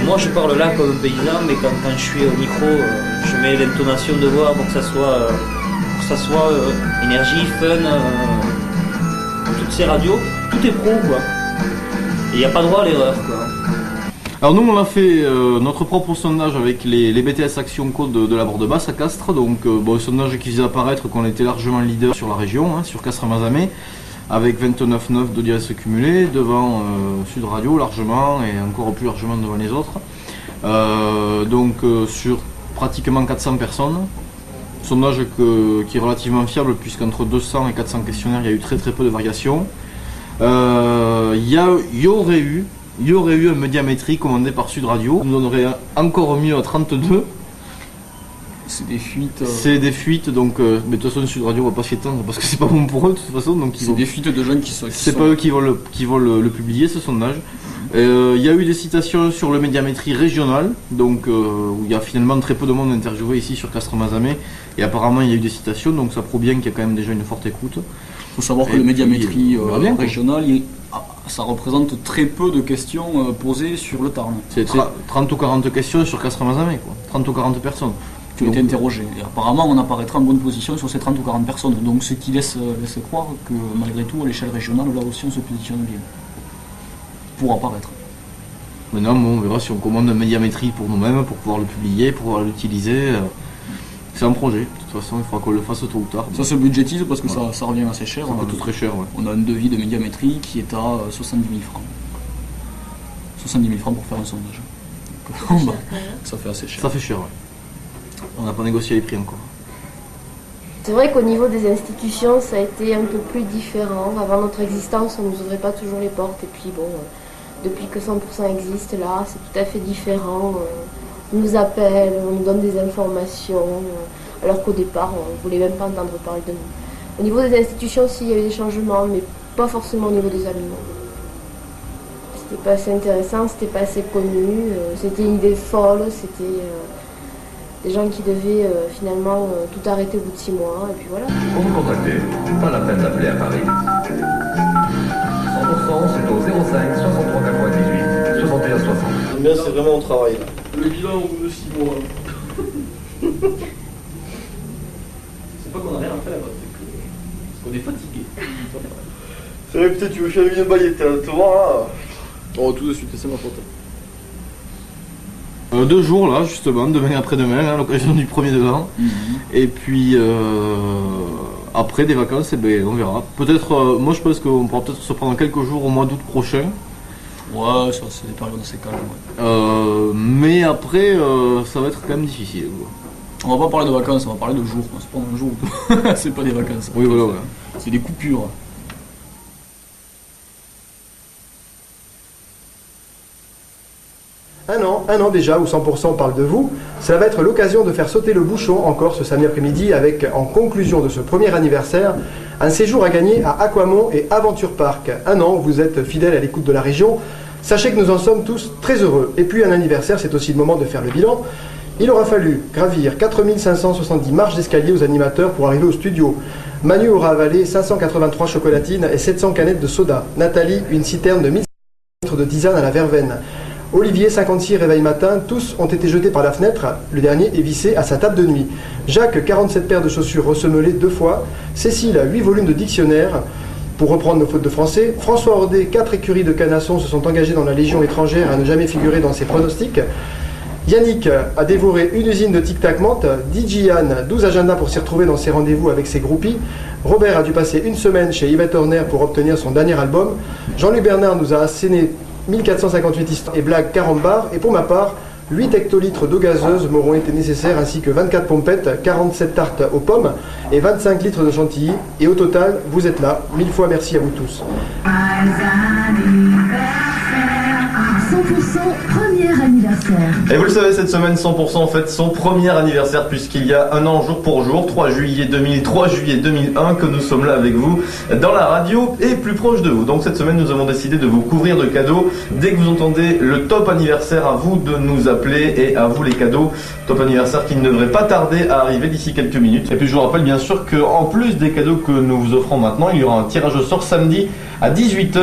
Moi je parle là comme un paysan, mais quand je suis au micro, je mets l'intonation de voix pour que ça soit énergie, fun. Toutes ces radios, tout est pro quoi. Et il n'y a pas droit à l'erreur quoi. Alors nous on a fait notre propre sondage avec les BTS Action Code de la Borde Basse à Castres, donc un sondage qui faisait apparaître qu'on était largement leader sur la région, sur Castres-Mazamet, avec 29,9 d'audience cumulée, devant Sud Radio largement et encore plus largement devant les autres. Sur pratiquement 400 personnes, sondage qui est relativement fiable puisqu'entre 200 et 400 questionnaires il y a eu très peu de variations. Il y aurait eu un médiamétrie commandé par Sud Radio, on donnerait encore mieux à 32. C'est des fuites. C'est des fuites, donc mais de toute façon Sud Radio va pas s'y étendre parce que c'est pas bon pour eux de toute façon. Donc c'est des fuites de jeunes qui sont. C'est pas eux qui vont le publier ce sondage. Il y a eu des citations sur le médiamétrie régional, donc où il y a finalement très peu de monde interviewé ici sur Castres-Mazamet, et apparemment il y a eu des citations, donc ça prouve bien qu'il y a quand même déjà une forte écoute. Il faut savoir que le médiamétrie régional, ça représente très peu de questions posées sur le Tarn. C'est 30 ou 40 questions sur Castres-Mazamet, quoi. 30 ou 40 personnes qui ont été interrogées. Et apparemment, on apparaîtra en bonne position sur ces 30 ou 40 personnes. Donc, ce qui laisse croire que malgré tout, à l'échelle régionale, là aussi, on se positionne bien pour apparaître. Maintenant, on verra si on commande un médiamétrie pour nous-mêmes, pour pouvoir le publier, pour pouvoir l'utiliser. C'est un projet, de toute façon, il faudra qu'on le fasse tôt ou tard. Ça se budgétise parce que ça revient assez cher. Ça coûte très cher, ouais. On a un devis de médiamétrie qui est à 70 000 francs. 70 000 francs pour faire un sondage. Donc, ça fait assez cher. Ça fait cher, ouais. On n'a pas négocié les prix encore. C'est vrai qu'au niveau des institutions, ça a été un peu plus différent. Avant notre existence, on ne nous ouvrait pas toujours les portes. Et puis bon, depuis que 100% existe là, c'est tout à fait différent. On nous appelle, on nous donne des informations, alors qu'au départ, on ne voulait même pas entendre parler de nous. Au niveau des institutions, aussi, il y a eu des changements, mais pas forcément au niveau des aliments. C'était pas assez intéressant, c'était pas assez connu, c'était une idée folle, c'était des gens qui devaient finalement tout arrêter au bout de 6 mois, et puis voilà. Pour nous contacter, pas la peine d'appeler à Paris. 100% c'est au 05 63 98 61 60. J'aime bien, c'est vraiment au travail là. Le bilan au bout de 6 mois. C'est pas qu'on a rien à faire, c'est qu'on est fatigué. C'est vrai, peut-être tu veux faire une baillette, te voir là. Oh, tout de suite, c'est ma faute. 2 jours là, justement, demain et après-demain, à l'occasion du 1er de l'an. Et puis après des vacances, on verra. Peut-être, moi je pense qu'on pourra peut-être se prendre quelques jours au mois d'août prochain. Ouais, ça c'est des périodes assez calmes. Ouais. Mais après, ça va être quand même difficile. Quoi. On va pas parler de vacances, on va parler de jours. C'est pas un jour, c'est pas des vacances. Oui, voilà. C'est des coupures. Un an déjà où 100% parle de vous, cela va être l'occasion de faire sauter le bouchon encore ce samedi après-midi avec, en conclusion de ce premier anniversaire, un séjour à gagner à Aquamont et Aventure Park. Un an, vous êtes fidèles à l'écoute de la région, sachez que nous en sommes tous très heureux. Et puis un anniversaire, c'est aussi le moment de faire le bilan. Il aura fallu gravir 4570 marches d'escalier aux animateurs pour arriver au studio. Manu aura avalé 583 chocolatines et 700 canettes de soda. Nathalie, une citerne de 1500 litres de tisane à la verveine. Olivier, 56 réveil matin, tous ont été jetés par la fenêtre, le dernier est vissé à sa table de nuit. Jacques, 47 paires de chaussures ressemelées 2 fois. Cécile, 8 volumes de dictionnaire, pour reprendre nos fautes de français. François Ordet, 4 écuries de canassons se sont engagés dans la Légion étrangère à ne jamais figurer dans ses pronostics. Yannick a dévoré une usine de tic-tac menthe. DJ Yann, 12 agendas pour s'y retrouver dans ses rendez-vous avec ses groupies. Robert a dû passer 1 semaine chez Yvette Horner pour obtenir son dernier album. Jean-Luc Bernard nous a asséné 1458 histoires et blagues carambar, et pour ma part, 8 hectolitres d'eau gazeuse m'auront été nécessaires, ainsi que 24 pompettes, 47 tartes aux pommes et 25 litres de chantilly. Et au total, vous êtes là. 1000 fois merci à vous tous. 100% première premier anniversaire. Et vous le savez, cette semaine 100% fête son premier anniversaire puisqu'il y a un an jour pour jour, 3 juillet 2000, 3 juillet 2001 que nous sommes là avec vous dans la radio et plus proche de vous. Donc cette semaine nous avons décidé de vous couvrir de cadeaux. Dès que vous entendez le top anniversaire, à vous de nous appeler et à vous les cadeaux. Top anniversaire qui ne devrait pas tarder à arriver d'ici quelques minutes. Et puis je vous rappelle bien sûr qu'en plus des cadeaux que nous vous offrons maintenant, il y aura un tirage au sort samedi à 18h.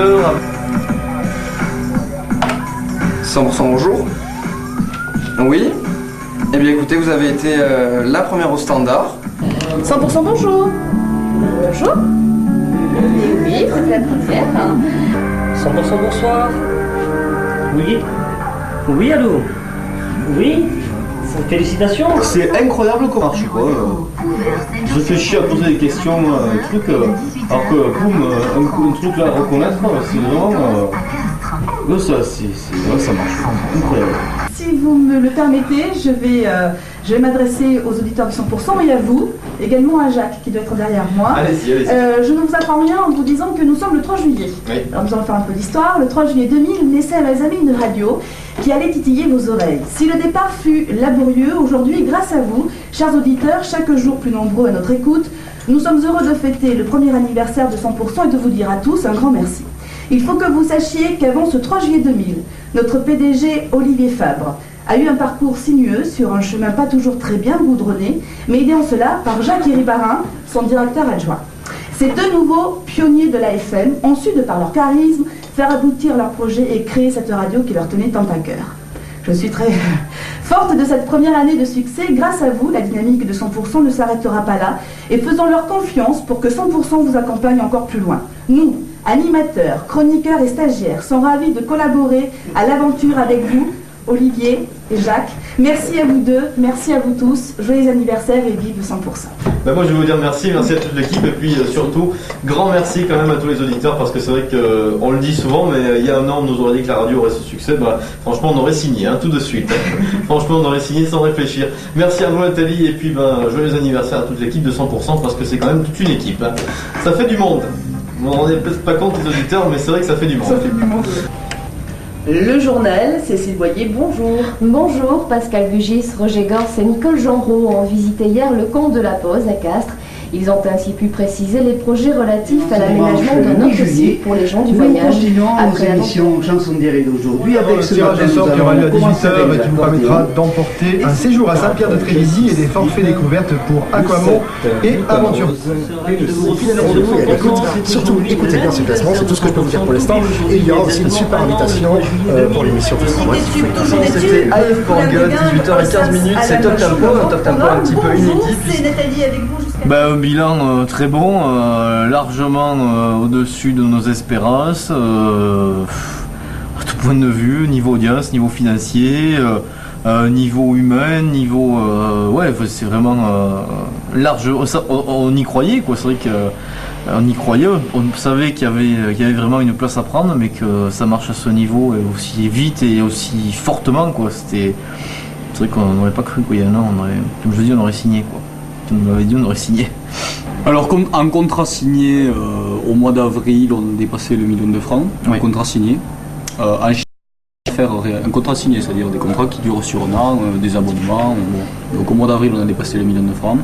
100% bonjour. Oui. Eh bien écoutez, vous avez été la première au standard. 100% bonjour. Bonjour. Et oui, vous êtes la première. 100% bonsoir. Oui. Oui, allô. Oui. Félicitations. C'est incroyable comment marche quoi. Je fais chier à poser des questions, trucs, alors que boum, un truc là à reconnaître, c'est vraiment. Ça marche. Incroyable. Si vous me le permettez, je vais m'adresser aux auditeurs de 100% et à vous, également à Jacques qui doit être derrière moi. Allez-y. Je ne vous apprends rien en vous disant que nous sommes le 3 juillet. Oui. Alors nous allons faire un peu d'histoire. Le 3 juillet 2000 naissait à mes amis une radio qui allait titiller vos oreilles. Si le départ fut laborieux, aujourd'hui, grâce à vous, chers auditeurs, chaque jour plus nombreux à notre écoute, nous sommes heureux de fêter le premier anniversaire de 100% et de vous dire à tous un grand merci. Il faut que vous sachiez qu'avant ce 3 juillet 2000, notre PDG Olivier Fabre a eu un parcours sinueux sur un chemin pas toujours très bien goudronné, mais aidé en cela par Jacques Iribarin, son directeur adjoint. Ces deux nouveaux pionniers de la FM ont su, de par leur charisme, faire aboutir leur projet et créer cette radio qui leur tenait tant à cœur. Je suis très forte de cette première année de succès. Grâce à vous, la dynamique de 100% ne s'arrêtera pas là et faisons leur confiance pour que 100% vous accompagne encore plus loin. Nous, animateurs, chroniqueurs et stagiaires, sont ravis de collaborer à l'aventure avec vous, Olivier et Jacques. Merci à vous deux, merci à vous tous. Joyeux anniversaire et vive 100%. Moi je vais vous dire merci à toute l'équipe et puis surtout grand merci quand même à tous les auditeurs parce que c'est vrai qu'on le dit souvent mais il y a un an on nous aurait dit que la radio aurait ce succès, franchement on aurait signé tout de suite. Franchement on aurait signé sans réfléchir. Merci à vous Nathalie et puis joyeux anniversaire à toute l'équipe de 100% parce que c'est quand même toute une équipe. Ça fait du monde. On n'est peut-être pas compte les auditeurs mais c'est vrai que ça fait du monde. Ça fait du monde. Le journal, Cécile Boyer, bonjour. Bonjour, Pascal Bugis, Roger Gors et Nicole Genreau ont visité hier le camp de la Pose à Castres. Ils ont ainsi pu préciser les projets relatifs à l'aménagement d'un autre site pour les gens du voyage. Nous continuons nos émissions Chansons d'Irée d'aujourd'hui avec ce tirage au sort qui aura lieu à 18h qui vous permettra d'emporter un séjour à Saint-Pierre-de-Trévizy et des forfaits découvertes pour Aquamont et Aventure. Surtout écoutez bien ces placements, c'est tout ce que je peux vous dire pour l'instant. Et il y aura aussi une super invitation pour l'émission. C'était AF Porgue, 18h15, c'est Top Tempo, un Top Tempo un petit peu inédit. C'est Nathalie avec vous jusqu'à Un bilan très bon, largement au-dessus de nos espérances, à tout point de vue, niveau audience, niveau financier, niveau humain, niveau... c'est vraiment large, on y croyait quoi, c'est vrai qu'on y croyait, on savait qu'il y avait vraiment une place à prendre, mais que ça marche à ce niveau et aussi vite et aussi fortement quoi, c'est vrai qu'on n'aurait pas cru quoi, il y a un an, comme je dis, on aurait signé quoi. On m'avait dit on aurait signé. Alors un contrat signé au mois d'avril, on dépassait le 1 million de francs, un contrat signé. Un contrat signé, c'est-à-dire des contrats qui durent sur un an, des abonnements. Donc au mois d'avril, on a dépassé le 1 million de francs.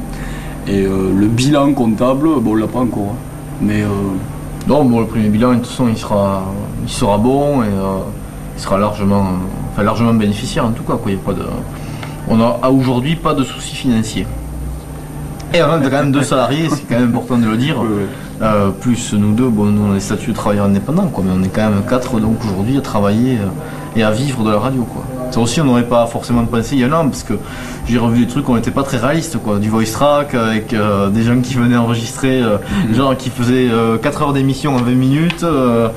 Et le bilan comptable, on l'a pas encore. Mais le premier bilan, de toute façon, il sera bon et il sera largement bénéficiaire en tout cas. Quoi. On n'a aujourd'hui pas de soucis financiers. Et on a quand même 2 salariés, c'est quand même important de le dire. Plus nous deux, nous on est statut de travailleurs indépendants, mais on est quand même 4 donc aujourd'hui à travailler et à vivre de la radio. Quoi. Ça aussi on n'aurait pas forcément pensé il y a un an, parce que j'ai revu des trucs, on n'était pas très réalistes, quoi. Du voice track avec des gens qui venaient enregistrer, genre qui faisaient 4 heures d'émission en 20 minutes.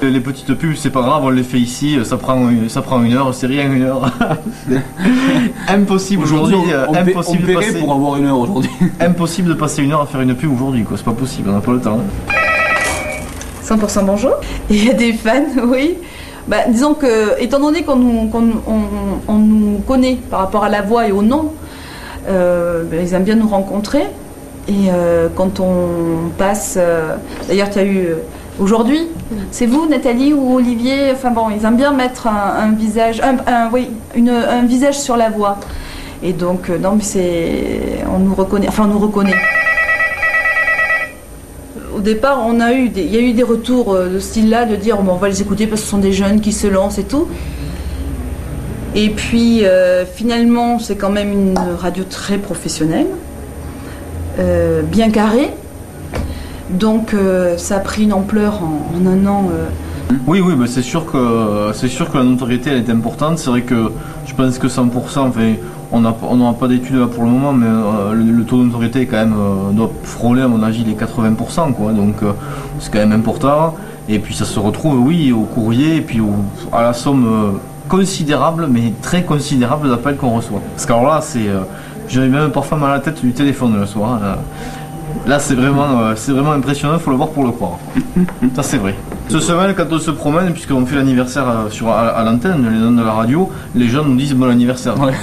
Les petites pubs c'est pas grave, on les fait ici, ça prend 1 heure, c'est rien 1 heure. Impossible aujourd'hui, impossible de passer pour avoir 1 heure aujourd'hui. Impossible de passer 1 heure à faire une pub aujourd'hui, quoi. C'est pas possible, on n'a pas le temps. 100% bonjour. Il y a des fans, oui. Disons que, étant donné qu'on nous connaît par rapport à la voix et au nom, ils aiment bien nous rencontrer. Et quand on passe, d'ailleurs tu as eu Aujourd'hui, c'est vous, Nathalie ou Olivier, enfin bon, ils aiment bien mettre un visage, un visage sur la voix. Et donc, non, mais on nous reconnaît. Au départ, il y a eu des retours de ce style-là, de dire bon, on va les écouter parce que ce sont des jeunes qui se lancent et tout. Et puis, finalement, c'est quand même une radio très professionnelle, bien carrée. Donc ça a pris une ampleur en un an. Oui, bah c'est sûr que la notoriété elle est importante. C'est vrai que je pense que 100%, enfin, on n'aura pas d'études là pour le moment, mais le taux de notoriété est quand même, doit frôler à mon avis les 80%, quoi. Donc c'est quand même important. Et puis ça se retrouve, oui, au courrier et puis à la somme considérable, mais très considérable d'appels qu'on reçoit. Parce qu'alors là, j'avais même parfois mal à la tête du téléphone le soir. Là, c'est vraiment impressionnant, il faut le voir pour le croire. Ça, c'est vrai. Cette semaine, quand on se promène, puisqu'on fait l'anniversaire à l'antenne, les noms de la radio, les gens nous disent bon anniversaire. Ouais.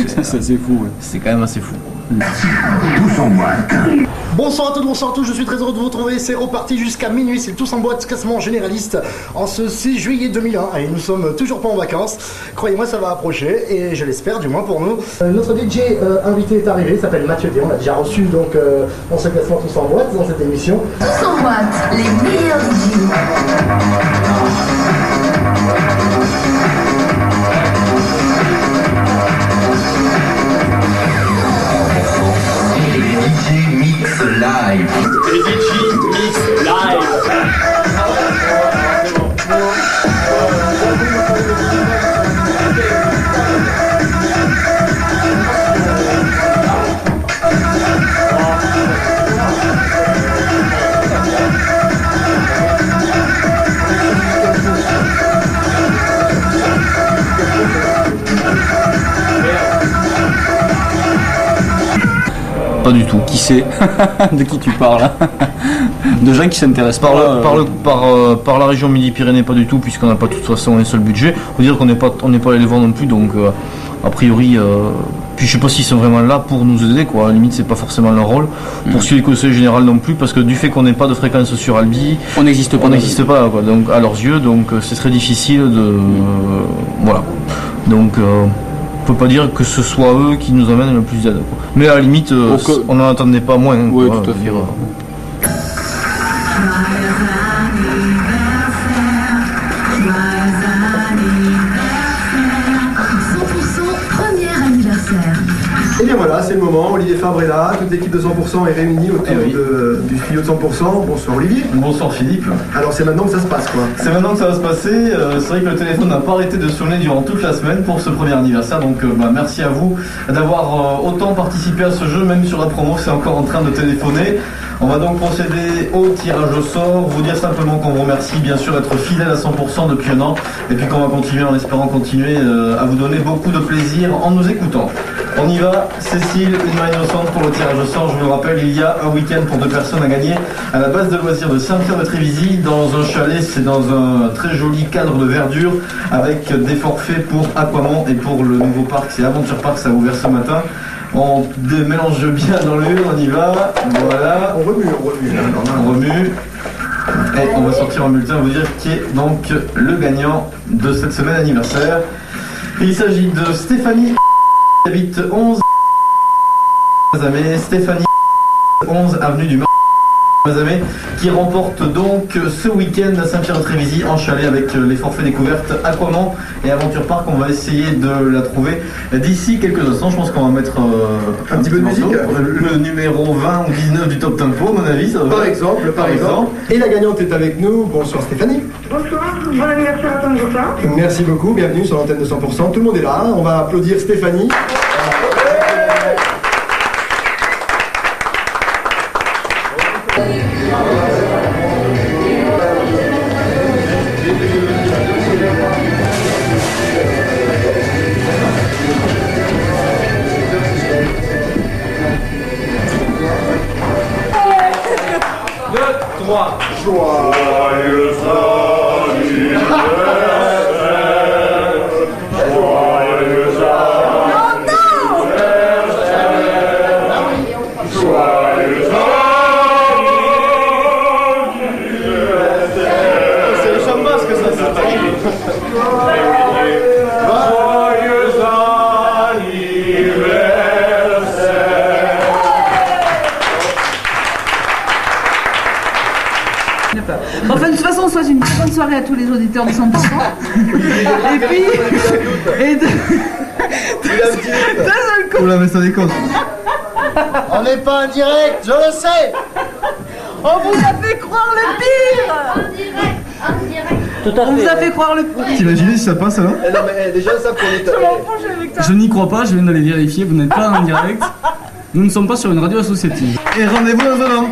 C'est assez fou. Ouais. C'est quand même assez fou. Tous en boîte. Bonsoir à tous, je suis très heureux de vous retrouver. C'est reparti jusqu'à minuit, c'est Tous en boîte, classement généraliste en ce 6 juillet 2001. Et nous sommes toujours pas en vacances. Croyez-moi, ça va approcher et je l'espère, du moins pour nous. Notre DJ invité est arrivé, il s'appelle Mathieu D. On l'a déjà reçu donc dans ce classement Tous en boîte dans cette émission. Tous en boîte, les meilleurs DJ. Mix live. Les DJ Mix live. Pas du tout. Qui c'est? De qui tu parles? De gens qui s'intéressent par la région Midi-Pyrénées, pas du tout, puisqu'on n'a pas de toute façon un seul budget. Faut dire qu'on n'est pas allé les voir non plus, donc a priori, puis je sais pas s'ils sont vraiment là pour nous aider, quoi. À la limite, c'est pas forcément leur rôle. Poursuivre les conseils général non plus, parce que du fait qu'on n'ait pas de fréquence sur Albi, on n'existe pas, quoi. Donc à leurs yeux, donc c'est très difficile de, voilà. Donc on peut pas dire que ce soit eux qui nous amènent le plus d'aide, quoi. Mais à la limite, on n'en attendait pas moins. Oui, tout à fait. Et bien voilà, c'est le moment, Olivier Fabre est là, toute l'équipe de 100% est réunie autour du studio de 100%. Bonsoir Olivier. Bonsoir Philippe. Alors c'est maintenant que ça se passe, quoi. C'est maintenant que ça va se passer, c'est vrai que le téléphone n'a pas arrêté de sonner durant toute la semaine pour ce premier anniversaire, donc merci à vous d'avoir autant participé à ce jeu, même sur la promo, c'est encore en train de téléphoner. On va donc procéder au tirage au sort, vous dire simplement qu'on vous remercie bien sûr d'être fidèle à 100% depuis un an, et puis qu'on va continuer en espérant continuer à vous donner beaucoup de plaisir en nous écoutant. On y va, Cécile, une main innocente pour le tirage au sort. Je vous le rappelle, il y a un week-end pour 2 personnes à gagner à la base de loisirs de Saint-Pierre-de-Trévisy, dans un chalet, c'est dans un très joli cadre de verdure, avec des forfaits pour Aquamont et pour le nouveau parc, c'est Aventure Park, ça a ouvert ce matin. On mélange bien dans l'urne, on y va, voilà. On remue. On remue. Et on va sortir un bulletin, vous dire qui est donc le gagnant de cette semaine anniversaire. Il s'agit de Stéphanie, qui habite 11 Mazamé, Stéphanie 11 avenue du Mazamé, qui remporte donc ce week-end à Saint-Pierre-de-Trévisy en chalet avec les forfaits découvertes Aquamont et Aventure Park. On va essayer de la trouver d'ici quelques instants. Je pense qu'on va mettre un petit peu de musique. Le numéro 20 ou 19 du top tempo, à mon avis. Ça va. Par exemple. Et la gagnante est avec nous. Bonsoir Stéphanie. Bonsoir, bon anniversaire à ton copain. Merci beaucoup, bienvenue sur l'antenne de 100%. Tout le monde est là, on va applaudir Stéphanie. Joyeux anniversaire. soirée à tous les auditeurs de 100%. Et puis, d'un seul coup. Oula, mais ça déconne. On n'est pas en direct, je le sais. On vous a fait croire le pire. Tout à fait. On vous a fait croire le pire. T'imagines si ça passe là? Non, mais déjà, ça pour les. Je n'y crois pas, je viens d'aller vérifier, vous n'êtes pas en direct. Nous ne sommes pas sur une radio associative. Et rendez-vous dans un an.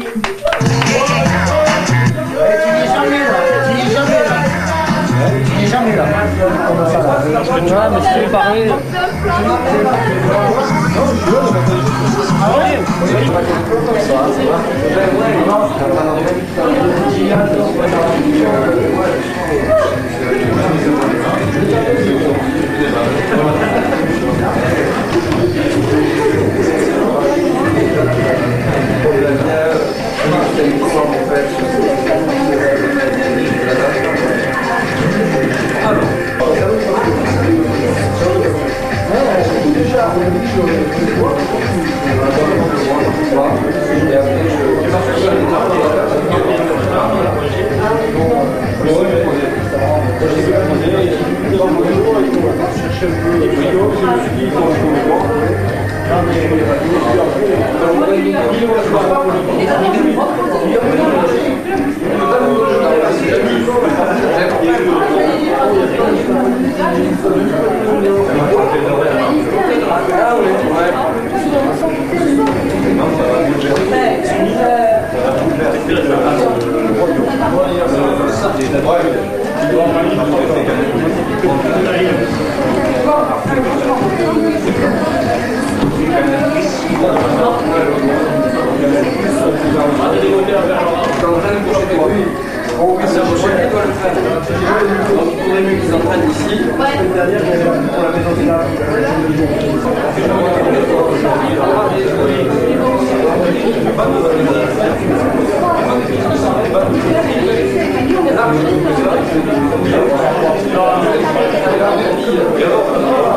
Tu n'es jamais là. Parce que tu vois, mais si tu veux parler. Thank you.